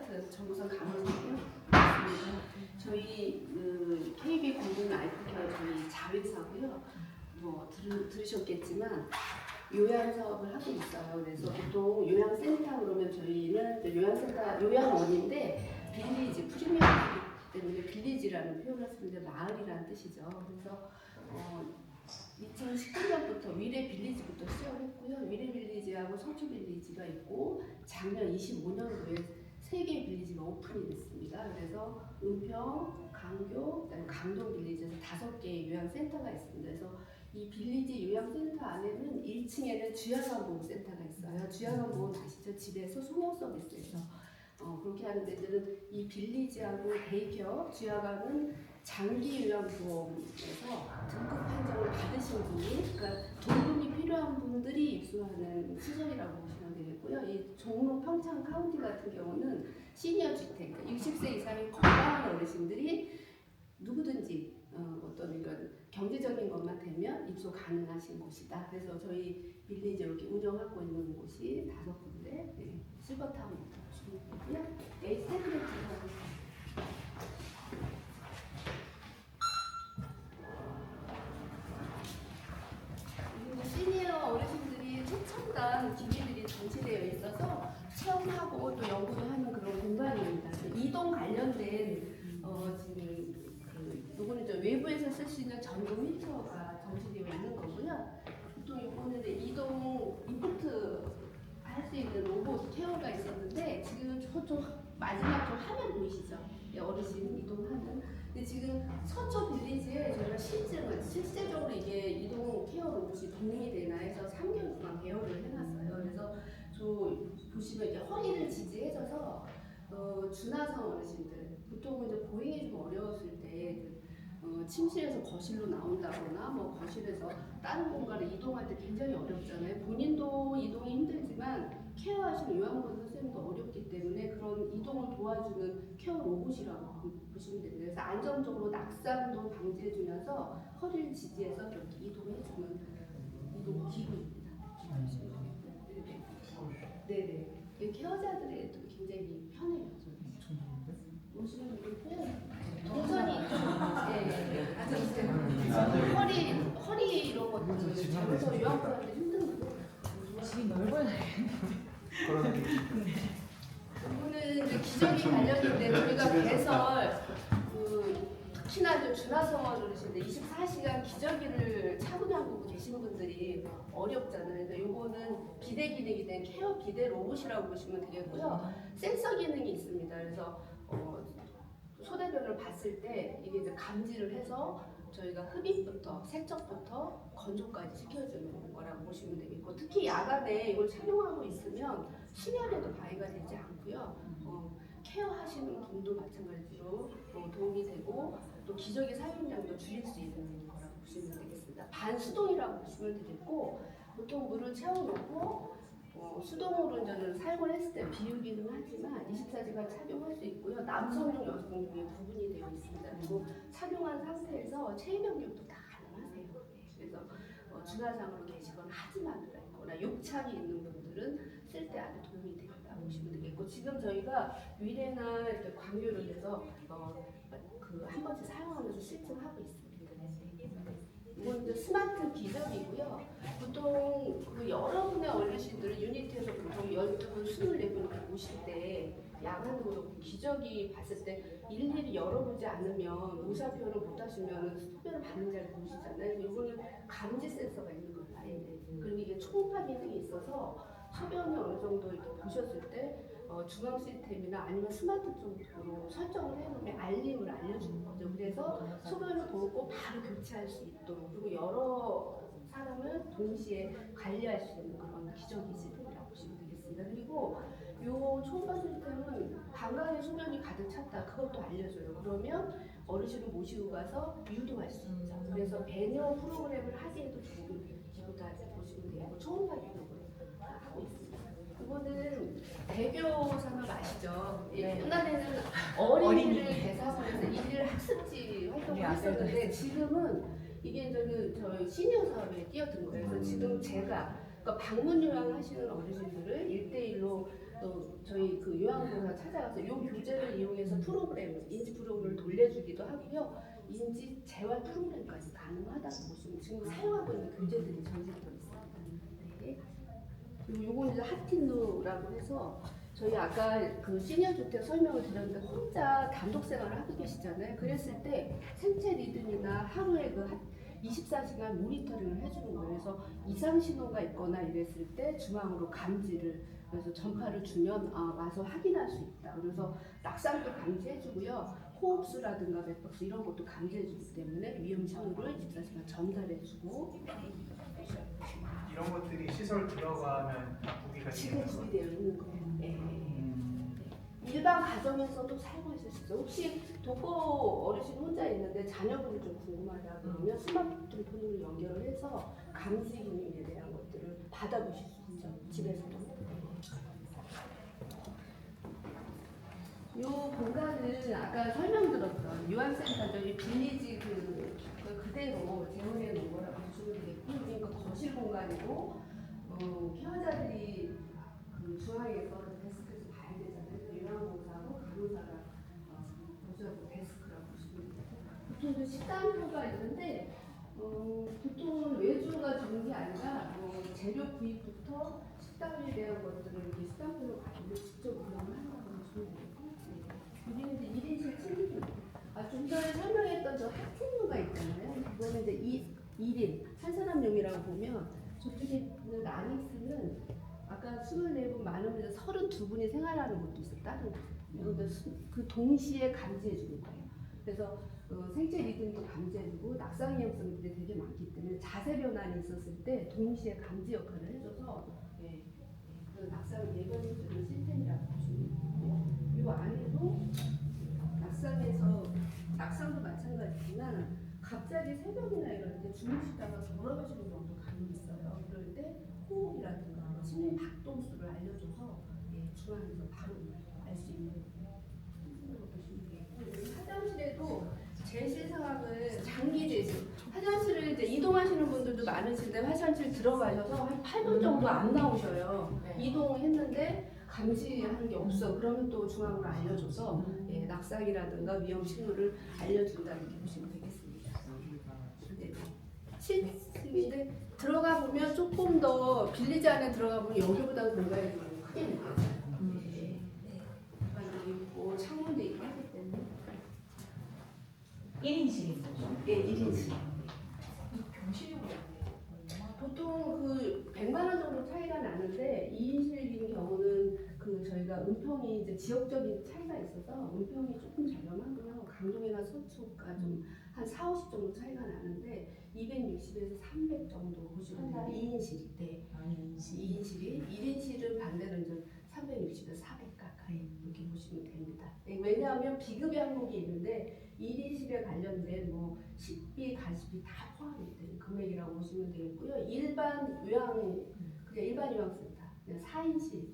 같은 정선 강원이고요. 저희 KB 공군 아이프케어 저희 자회사고요. 뭐 들으셨겠지만 요양 사업을 하고 있어요. 그래서 보통 요양센터 그러면 저희는 요양센터 요양원인데 빌리지 프리미엄이기 때문에 빌리지라는 표현을 쓰는데 마을이라는 뜻이죠. 그래서 2019년부터 위례 빌리지부터 시작을 했고요. 위례 빌리지하고 서초 빌리지가 있고 작년 25년도에 3개의 빌리지가 오픈이 됐습니다. 그래서 은평, 강교, 그다음에 강동 빌리지에서 5개의 요양센터가 있습니다. 그래서 이 빌리지 요양센터 안에는 1층에는 주야간보호센터가 있어요. 주야간보호 아시죠? 집에서 소형 서비스에서 그렇게 하는 데들은 이 빌리지하고 데이케어, 주야간은 장기 요양보험에서 등급 판정을 받으신 분이, 그러니까 돌봄이 필요한 분들이 입소하는 시설이라고 보시면 되겠고요. 이 종로 평창 카운티 같은 경우는 시니어 주택, 60세 이상의 건강한 어르신들이 누구든지 어떤 그러니까 경제적인 것만 되면 입소 가능하신 곳이다. 그래서 저희 빌리지 이렇게 운영하고 있는 곳이 5군데, 네, 실버타운 있고요. 에이스테크레이트 하고 시니어 어르신들이 최첨단 기기들이 전시되어 있어서 체험하고 또 연구도 하는 그런 공간입니다. 이동 관련된 지금 요거는 저 외부에서 쓸 수 있는 전동 휠체어가 전시되어 있는 거고요. 보통 요거는 이동 인프트 할 수 있는 로봇 케어가 있었는데 지금 저쪽 마지막 저 화면 보이시죠? 어르신 이동하는. 근데 지금 서초 빌리지에 저희가 실제적으로 이게 이동 케어 로봇이 동행이 되나 해서 3개월 동안 개업을 해놨어요. 그래서 저 보시면 이제 허리를 지지해줘서 준하성 어르신들 보통은 이제 보행이 좀 어려웠을 때 침실에서 거실로 나온다거나 뭐 거실에서 다른 공간을 이동할 때 굉장히 어렵잖아요. 본인도 이동이 힘들지만 케어하시는 요양원 선생님도 어렵기 때문에 그런 이동을 도와주는 케어 로봇이라고 보시면 됩니다. 그래서 안정적으로 낙상도 방지해주면서 허리를 지지해서 이렇게 이동해주는 이동 기구입니다. 네네. 케어자들에도 굉장히 편해요. 보시면 이렇고 동선이 허리 이런 것들 잡아서 요양원한테 힘든 거. 집이 넓어야 이거는 이제 기저귀 관련인데 저희가 배설 특히나 좀 준하성 어르신들 24시간 기저귀를 차고 다니고 계시는 분들이 어렵잖아요. 그래서 요거는 비대 기능이 된 케어 비대 로봇이라고 보시면 되겠고요. 센서 기능이 있습니다. 그래서 소대변을 봤을 때 이게 이제 감지를 해서 저희가 흡입부터 세척부터 건조까지 시켜주는 거라고 보시면 되겠고, 특히 야간에 이걸 착용하고 있으면 수면에도 방해가 되지 않고요. 케어하시는 분도 마찬가지로 도움이 되고 또 기저귀 사용량도 줄일 수 있는 거라고 보시면 되겠습니다. 반수동이라고 보시면 되겠고, 보통 물을 채워놓고 수동으로 저는 사용을 했을 때 비우기는 하지만 24시간 착용할 수 있고요. 남성용, 여성용이 구분이 되어 있습니다. 그리고 착용한 상태에서 체위 변경도 다 가능하세요. 그래서 준하상으로 계시거나 하지 말거나 욕창이 있는 분들은 쓸 때 아주 도움이 되겠다 보시면 되겠고, 지금 저희가 위례나 이렇게 광교를 해서 한 번씩 사용하면서 실증하고 있습니다. 이건 이제 스마트 기저귀고요. 보통 여러분의 어르신들은 유니트에서 보통 12분, 24분 이렇게 보실 때 야간으로 기저귀 봤을 때 일일이 열어보지 않으면 의사표현을 못 하시면 소변을 받는 자를 보시잖아요. 이거는 감지 센서가 있는 거예요. 그리고 이게 초음파 기능이 있어서 소변이 어느 정도 이렇게 보셨을 때 중앙 시스템이나 아니면 스마트 쪽으로 설정을 해놓으면 알림을 알려주는 거죠. 그래서 소변을 보고 바로 교체할 수 있도록, 그리고 여러 사람을 동시에 관리할 수 있는 그런 기저귀 시스템이라고 보시면 되겠습니다. 그리고 요 초음파 시스템은 방광에 소변이 가득 찼다, 그것도 알려줘요. 그러면 어르신을 모시고 가서 유도할 수 있죠. 그래서 배뇨 프로그램을 하기에도 도움이 기부다 보시면 되고, 초음파 기능으로 하고 있습니다. 이거는 대교 산업 아시죠? 네. 옛날에는 어린이를 대상으로 해서 일일 학습지 활동을 했었는데 지금은 이게 저희 시니어 사업에 뛰어든 거예요. 그래서 지금 제가 그러니까 방문 요양 하시는 어르신들을 1대1로 또 저희 그 요양보호사 찾아가서 요 교재를 이용해서 프로그램, 인지 프로그램을 돌려주기도 하고요. 인지 재활 프로그램까지 가능하다고 보시면 지금 사용하고 있는 교재들이 전시되어 있습니다. 네. 그리고 요거는 이제 하틴누라고 해서 저희 아까 그 시니어 주택 설명을 드렸는데 혼자 단독 생활을 하고 계시잖아요. 그랬을 때 생체 리듬이나 하루에 그 24시간 모니터링을 해주는 거예요. 그래서 이상 신호가 있거나 이랬을 때 중앙으로 감지를 그래서 전파를 주면 와서 확인할 수 있다. 그래서 낙상도 감지해주고요. 호흡수라든가 맥박수 이런 것도 감지해주기 때문에 위험 신호를 24시간 전달해주고 이런 것들이 시설 들어가면 다 구비가 지금 되는 거예요. 구비되어 있는 거예요. 네. 일반 가정에서도 사용하실 수 있어요. 혹시 독거 어르신 혼자 있는데 자녀분이 좀 궁금하다 그러면 스마트폰으로 연결을 해서 감지 기능에 대한 것들을 받아보실 수 있죠. 집에서도. 이 공간은 아까 설명드렸던 유한센터죠. 이 빌리지 그대로 재현해 놓은 거라고 보시면 되겠고, 그러니까 거실 공간이고, 케어자들이 그 중앙에서 데스크에서 봐야 되잖아요. 요양보호사하고 간호사가 보조하고 데스크라고 보시면 되고, 보통 그 식단표가 있는데, 보통은 외주가 주는 게 아니라 재료 구입부터 식단에 대한 것들을 이렇게 식단표로 가지고 직접 운영을 한다고 보시면 되고. 여기는 이제 1인실 침대도 좀 전에 설명했던 저 하틴루가 있잖아요. 그거는 이제 1인 한 사람용이라고 보면 저쪽에 있는 아닉스는 아까 24분 많으면 32분이 생활하는 곳도 있어요. 다른 곳. 그 동시에 감지해 주는 거예요. 그래서 생체 리듬도 감지해주고 낙상 위험성들이 되게 많기 때문에 자세 변환이 있었을 때 동시에 감지 역할을 해줘서 그 낙상을 예방해주는 시스템이라고 보시면 되고요. 이 안에도 낙상도 마찬가지지만 갑자기 새벽이나 이럴 때 주무시다가 돌아가시는 경우도 간혹 있어요. 그럴 때 호흡이라든가 심리 박동수를 알려줘서 중앙에서 바로 알 수 있는 것으로 보시면 되고, 화장실에도 제실 상황은 장기 제실. 화장실을 이제 이동하시는 분들도 많으신데 화장실 들어가셔서 한 8분 정도 안 나오셔요. 이동했는데 감지하는 게 없어. 그러면 또 중앙으로 알려줘서 낙상이라든가 위험 신호를 알려준다는 게 보시면 되겠습니다. 네. 7층인데 들어가 보면 조금 더 빌리지 안에 들어가 보면 여기보다 공간이 좀 크게 느껴져요. 있고 창문도 있고 하기 때문에 1인실인 거죠? 예, 1인실. 병실용이 보통 그 100만 원 정도 차이가 나는데 2인실인 경우는 그 저희가 은평이 이제 지역적인 차이가 있어서 은평이 조금 저렴하고요. 강동이나 서초가 좀 한 4, 50 정도 차이가 나는데 260에서 300 정도 보시면 돼요. 2인실이. 네. 2인실이 1인실은 반대로 이제 360에서 400 가까이 이렇게 보시면 됩니다. 네, 왜냐하면 비급여 항목이 있는데 1인실에 관련된 뭐 식비, 가시비 다 포함이 되는 금액이라고 보시면 되겠고요. 일반 요양센터, 4인실,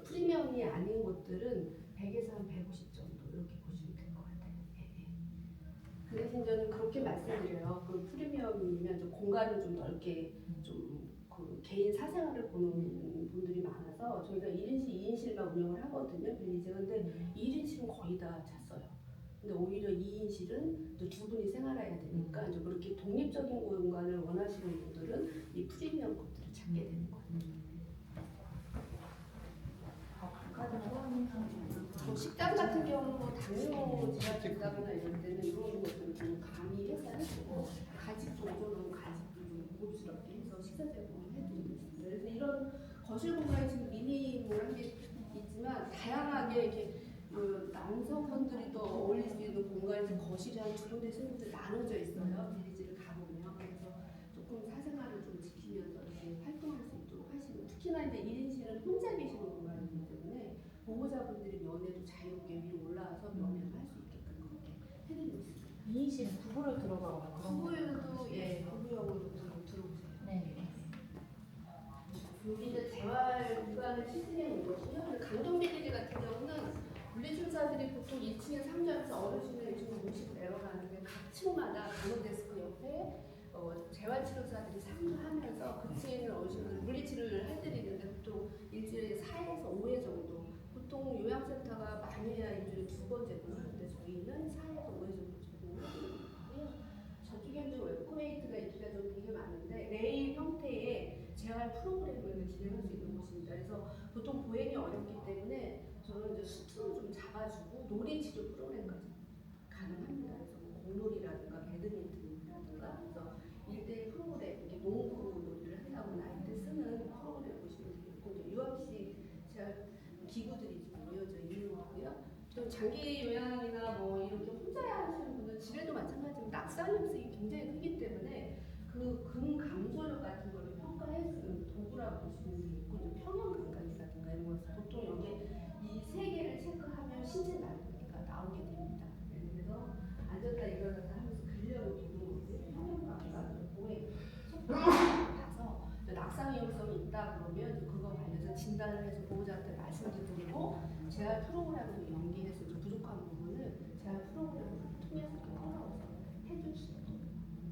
프리미엄이 아닌 곳들은 100에서 한 150 정도 이렇게 보시면 될 것 같아요. 그 대신 저는 그렇게 말씀드려요. 그 프리미엄이면 좀 공간을 좀 넓게 그 개인 사생활을 보는 분들이 많아서 저희가 1인실, 2인실만 운영을 하거든요. 빌리지. 근데 1인실은 거의 다 찼어요. 근데 오히려 2인실은 또 두 분이 생활해야 되니까 이제 그렇게 독립적인 공간을 원하시는 분들은 이 프리미엄 것들을 찾게 되는 거예요. 식당 같은 경우는 뭐 당뇨 제약된다거나 이럴 때는 이런 것들을 좀 가미해서 해주고 가집 정도는 가집도 좀 고급스럽게 해서 식사 제공을 해드리고 있습니다. 그래서 이런 거실 공간이 지금 미니한 게 있지만 다양하게 이렇게 남성분들이 또 어울릴 수 있는 공간이 거실이 한 두 군데 세 군데 나눠져 있어요. 빌리지를 가보면. 그래서 조금 사생활을 좀 지키면서 이렇게 활동할 수 있도록 하시고, 특히나 이제 1인실은 혼자 계시는 공간이기 때문에 보호자분들이 면회도 자유롭게 위로 올라와서 면회를 할 수 있게끔 그렇게 해드리고 있습니다. 2인실은 부부로 들어가거나 그런 거. 부부용도 부부용으로 들어오세요. 네. 여기 이제 재활 공간을 시스템에 놓은 거고요. 강동 빌리지 같은 경우는 물리치료사들이 보통 2층에 상주하면서 어르신을 이쪽으로 모시고 내려가는데 각 층마다 간호 데스크 옆에 재활치료사들이 상주하면서 그 층에 있는 어르신들 물리치료를 해드리는데 보통 일주일에 4에서 5회 정도 단위나 일주일에 2번째구나. 근데 저희는 4에서 5회 정도 적용을 하고요. 저쪽에는 웹코메이트가 인기가 좀 되게 많은데 매일 형태의 재활 프로그램을 진행할 수 있는 곳입니다. 그래서 보통 보행이 어렵기 때문에 저는 이제 수트로 좀 잡아주고 놀이 치료 프로그램까지 가능합니다. 그래서 뭐 공놀이라든가 배드민턴이라든가 그래서 1대1 프로그램, 이렇게 농구 놀이를 한다고 나이 때 쓰는 프로그램 보시면 되겠고 이제 유압시 재활 기구들이 좀 모여져 있는 거고요. 또 장기 요양이나 뭐 이렇게 혼자 하시는 분들 집에도 마찬가지로 낙상 흡수이 굉장히 크기 때문에 그 근 감소력 같은 거를 평가해주는 도구라고 보시면 되겠고 이제 평형 감각이라든가 이런 것을 보통 여기 이 세 개를 체크하면 신체 난도가 나오게 됩니다. 그래서 앉았다 일어났다 하면서 근력을 보는 거고요. 평형 감각, 몸에 속도를 봐서 낙상 위험성이 있다 그러면 그거 관련해서 진단을 해서 보호자한테 말씀도 드리고 재활 프로그램으로 연계해서 좀 부족한 부분을 재활 프로그램을 통해서 이렇게 끌어와서 해줄 수 있도록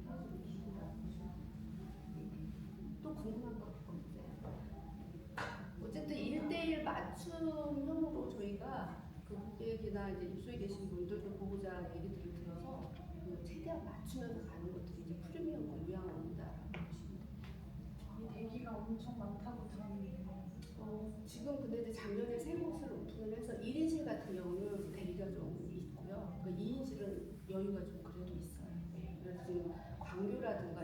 해주는 기구라고 보시면 또 궁금한 거 없어요? 어쨌든 1대1 맞춤형으로 저희가 그 고객이나 이제 입소에 계신 분들도 보호자 얘기들을 들어서 그 최대한 맞추면서 가는 것들이 이제 프리미엄 요양원이다라고 보시면 돼요. 대기가 엄청 많다고 들었는데 지금 근데 이제 작년에 세 곳을 오픈을 해서 1인실 같은 경우는 대기가 좀 있고요. 그 2인실은 여유가 좀 그래도 있어요. 그래서 지금 광교라든가